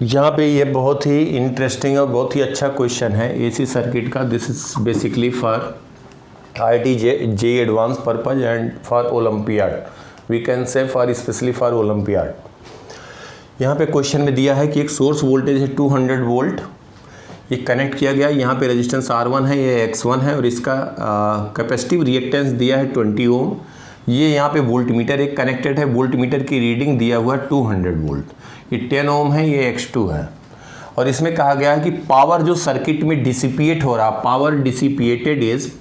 यहाँ पे ये बहुत ही इंटरेस्टिंग और बहुत ही अच्छा क्वेश्चन है एसी सर्किट का। This is basically for IIT JEE advance purpose and for olympiad, we can say for specially for olympiad. यहाँ पे क्वेश्चन में दिया है कि एक सोर्स वोल्टेज है 200 वोल्ट, ये कनेक्ट किया गया। यहाँ पे रेजिस्टेंस R1 है, ये X1 है और इसका कैपेसिटिव रिएक्टेंस दिया है 20 ओम। ये यहाँ पे वोल्टमीटर एक कनेक्टेड है, वोल्टमीटर की रीडिंग दिया हुआ 200 वोल्ट, ये 10 ओम है, ये X2 है। और इसमें कहा गया है कि पावर जो सर्किट में डिसिपिएट हो रहा, पावर डिसिपिएटेड इज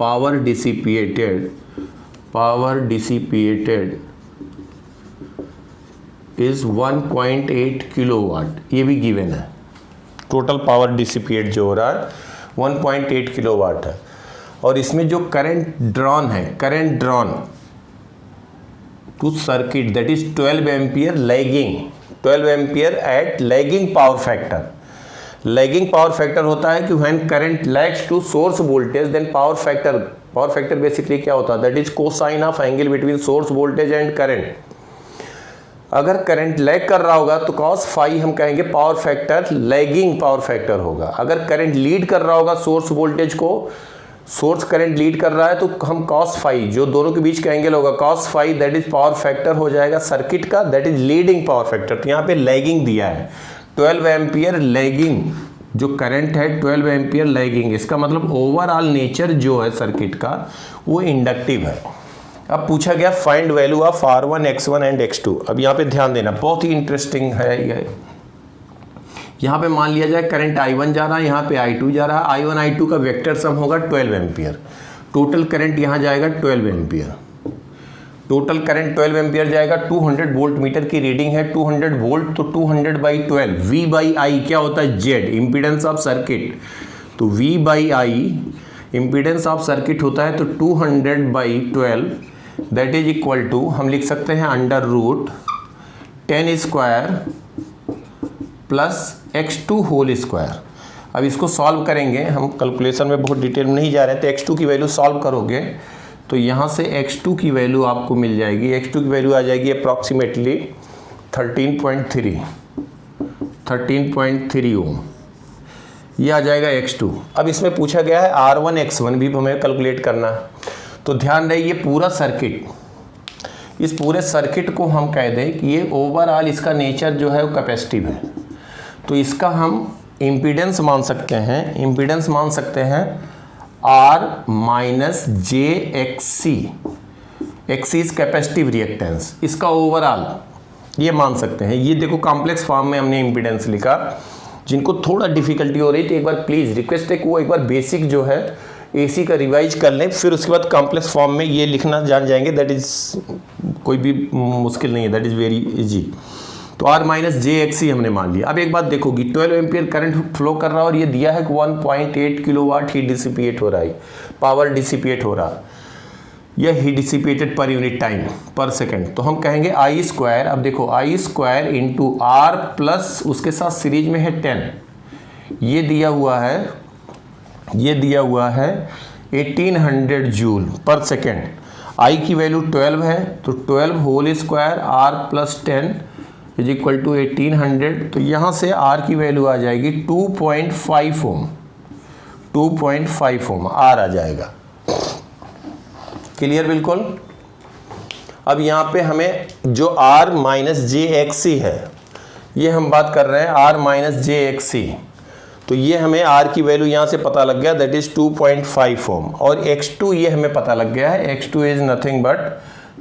1.8 किलोवाट, ये भी गिवन है। टोटल पावर डिसिपिएट जो हो रहा है 1.8 किलोवाट है। और इसमें जो करंट ड्रॉन है, current drawn to circuit that is 12 ampere lagging, 12 ampere at lagging power factor. Lagging power factor होता है कि when current lags to source voltage then power factor basically क्या होता है, that is cosine of angle between source voltage and current. अगर current lag कर रहा होगा तो cos फाई हम कहेंगे power factor lagging power factor होगा। अगर करंट लीड कर रहा होगा सोर्स वोल्टेज को, सोर्स करंट लीड कर रहा है तो हम cos फाई जो दोनों के बीच का एंगल होगा cos phi that is power factor हो जाएगा सर्किट का, that is leading power factor. तो यहाँ पे लैगिंग दिया है 12 एम्पियर लैगिंग, जो करंट है 12 एम्पियर लैगिंग, इसका मतलब ओवरऑल नेचर जो है सर्किट का वो इंडक्टिव है। अब पूछा गया find value of R1, X1 and X2। अब यहाँ पे ध्यान देना, बहुत ही इंटरेस्टिंग है ये। यहाँ पे मान लिया जाए करंट I1 जा रहा है, यहाँ पे I2 जा रहा है। I1 I2 का वेक्टर सम होगा 12 एम्पियर। टोटल करंट यहाँ जाएगा 12 एम्पियर। टोटल करंट 12 एम्पियर जाएगा। 200 वोल्ट मीटर की रीडिंग है, 200 वोल्ट, तो 200/12 V/I क्या होता है, Z इम्पीडेंस ऑफ सर्किट। तो V/I इम्पीडेंस ऑफ सर्किट होता है, तो 200/12 दैट इज इक्वल टू हम लिख सकते हैं √10² प्लस X2 होल स्क्वायर। अब इसको सॉल्व करेंगे हम, कैलकुलेशन में बहुत डिटेल में नहीं जा रहे हैं। तो X2 की वैल्यू सॉल्व करोगे तो यहाँ से X2 की वैल्यू आपको मिल जाएगी। X2 की वैल्यू आ जाएगी अप्रॉक्सीमेटली 13.3 ओम, ये आ जाएगा X2। अब इसमें पूछा गया है R1 X1 भी हमें कैलकुलेट करना है। तो ध्यान रहे ये पूरा सर्किट, इस पूरे सर्किट को हम कह दें कि ये ओवरऑल इसका नेचर जो है वो कैपेसिटिव है। तो इसका हम इम्पीडेंस मान सकते हैं, इम्पीडेंस मान सकते हैं R-jXC। XC is capacitive reactance, इसका ओवरऑल ये मान सकते हैं। ये देखो कॉम्प्लेक्स फॉर्म में हमने इम्पीडेंस लिखा। जिनको थोड़ा डिफिकल्टी हो रही थी एक बार प्लीज़ रिक्वेस्ट है कि वो एक बार बेसिक जो है एसी का रिवाइज कर लें, फिर उसके बाद कॉम्प्लेक्स फॉर्म में ये लिखना जान जाएंगे। दैट इज़ कोई भी मुश्किल नहीं है, दैट इज़ वेरी इजी। तो R-jXC हमने मान लिया। अब एक बात देखोगी 12 एम्पियर करंट फ्लो कर रहा है और ये दिया है कि 1.8 किलोवाट ही डिसिपिएट हो रहा है, पावर डिसिपिएट हो रहा है, यह ही डिसिपेटेड पर यूनिट टाइम पर सेकेंड। तो हम कहेंगे I²। अब देखो I² इंटू R प्लस उसके साथ सीरीज में है 10, ये दिया हुआ है 1800 जूल पर सेकेंड। I की वैल्यू 12 है, तो 12 whole square R plus 10 is equal to 1800। तो यहाँ से R की वैल्यू आ जाएगी 2.5 ओम, 2.5 ओम R आ जाएगा। क्लियर बिल्कुल। अब यहाँ पे हमें जो R-jXC है, ये हम बात कर रहे हैं R-jXC। तो ये हमें R की वैल्यू यहाँ से पता लग गया, दैट इज 2.5 ओम। और X2 ये हमें पता लग गया है, X2 इज नथिंग बट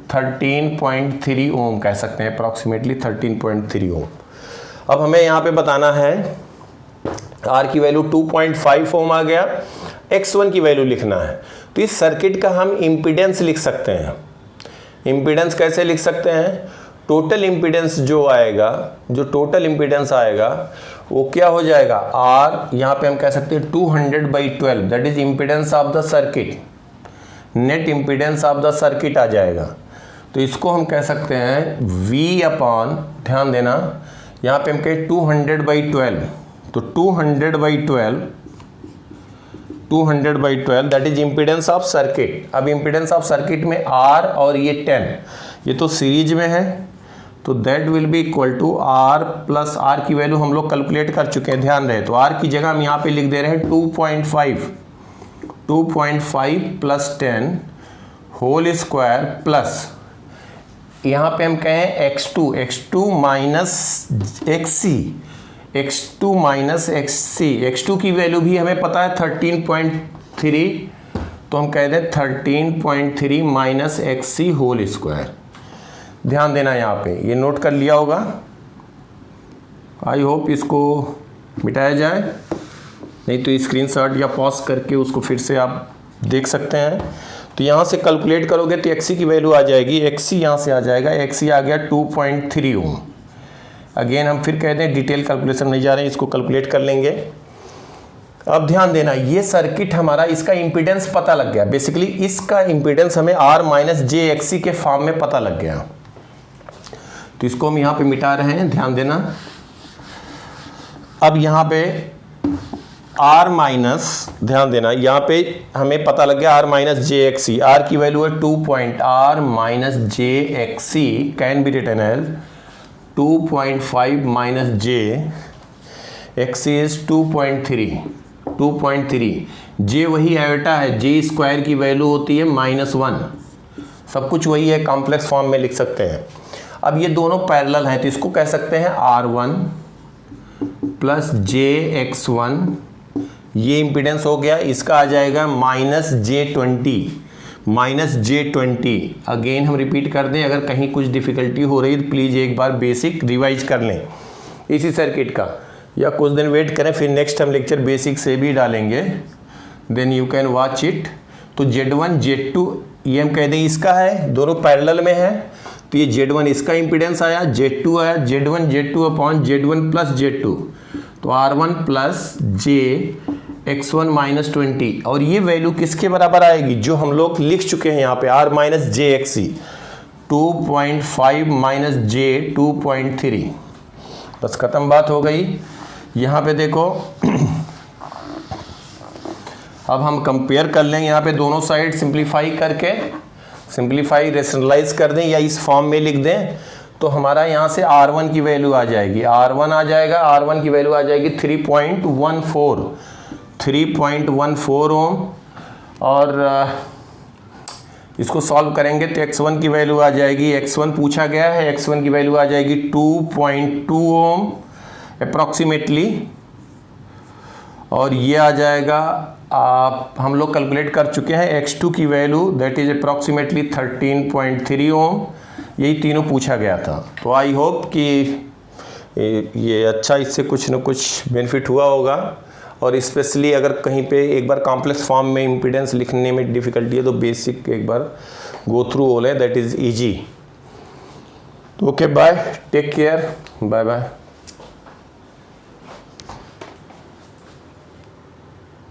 13.3 ओम कह सकते हैं, अप्रॉक्सीमेटली 13.3 ओम। अब हमें यहाँ पे बताना है R की वैल्यू 2.5 ओम आ गया, X1 की वैल्यू लिखना है। तो इस सर्किट का हम इम्पीडेंस लिख सकते हैं। इम्पीडेंस कैसे लिख सकते हैं, टोटल इम्पीडेंस जो आएगा, जो टोटल इम्पीडेंस आएगा वो क्या हो जाएगा R, यहाँ पे हम कह सकते हैं 200/12 that is impedance of the circuit, net impedance of the circuit आ जाएगा। तो इसको हम कह सकते हैं V अपॉन, ध्यान देना यहाँ पे हम कहें 200/12, तो 200/12 that is impedance of circuit. अब इम्पीडेंस ऑफ सर्किट में R और ये 10, ये तो सीरीज में है, तो that will be equal to R plus R की वैल्यू हम लोग कैलकुलेट कर चुके हैं, ध्यान रहे। तो R की जगह हम यहाँ पे लिख दे रहे हैं 2.5 प्लस 10 होल स्क्वायर प्लस यहाँ पे हम कहें x2 माइनस x2 की वैल्यू भी हमें पता है 13.3, तो हम कह दें 13.3 माइनस XC होल स्क्वायर। ध्यान देना यहाँ पे, ये नोट कर लिया होगा। आई होप इसको मिटाया जाए, नहीं तो स्क्रीनशॉट या पॉज करके उसको फिर से आप देख सकते हैं। तो यहाँ से कैलकुलेट करोगे तो XC की वैल्यू आ जाएगी, XC यहाँ से आ जाएगा, XC आ गया 2.3 ओम। अगेन हम फिर कहते हैं डिटेल कैलकुलेशन नहीं जा रहे हैं, इसको कैलकुलेट कर लेंगे। अब ध्यान देना, ये सर्किट हमारा, इसका इम्पीडेंस पता लग गया। बेसिकली इसका इम्पीडेंस हमें R माइनस जे XC के फॉर्म में पता लग गया। तो इसको हम यहाँ पे मिटा रहे हैं, ध्यान देना। अब यहाँ पे R माइनस, ध्यान देना, यहाँ पे हमें पता लग गया R minus j XC। R की वैल्यू है 2.R minus j XC can be written as 2.5 minus j XC is 2.3। J वही आयोटा है, जे स्क्वायर की वैल्यू होती है -1, सब कुछ वही है, कॉम्प्लेक्स फॉर्म में लिख सकते हैं। अब ये दोनों पैरेलल हैं, तो इसको कह सकते हैं R1 प्लस JX1, ये इम्पीडेंस हो गया। इसका आ जाएगा -J20। अगेन हम रिपीट कर दें, अगर कहीं कुछ डिफ़िकल्टी हो रही तो प्लीज़ एक बार बेसिक रिवाइज कर लें इसी सर्किट का, या कुछ दिन वेट करें, फिर नेक्स्ट हम लेक्चर बेसिक से भी डालेंगे, then you can watch it. तो Z1 Z2 ये हम कह दें इसका है, दोनों पैरेलल में है, तो ये Z1 इसका इम्पीडेंस आया, Z2 आया, Z1 Z2 upon Z1 plus Z2, तो R1 प्लस JX1 माइनस 20। और ये वैल्यू किसके बराबर आएगी, जो हम लोग लिख चुके हैं यहाँ पे, R minus j XC 2.5 minus J 2.3। बस खत्म बात हो गई। यहाँ पे देखो अब हम कंपेयर कर लेंगे, यहाँ पे दोनों साइड सिंप्लीफाई करके, रेशनलाइज कर दें या इस फॉर्म में लिख दें, तो हमारा यहाँ से R1 की वैल्यू आ जाएगी, R1 की वैल्यू आ जाएगी 3.14 ओम। और इसको सॉल्व करेंगे तो x1 की वैल्यू आ जाएगी, x1 पूछा गया है, x1 की वैल्यू आ जाएगी 2.2 ओम अप्रॉक्सीमेटली। और ये आ जाएगा, हम लोग कैलकुलेट कर चुके हैं x2 की वैल्यू, दैट इज अप्रॉक्सीमेटली 13.3 ओम। यही तीनों पूछा गया था। तो आई होप कि ये अच्छा, इससे कुछ न कुछ बेनिफिट हुआ होगा। और स्पेशली अगर कहीं पे एक बार कॉम्प्लेक्स फॉर्म में इम्पीडेंस लिखने में डिफ़िकल्टी है तो बेसिक एक बार गो थ्रू ऑल है, that is easy. Okay bye, take care, bye bye.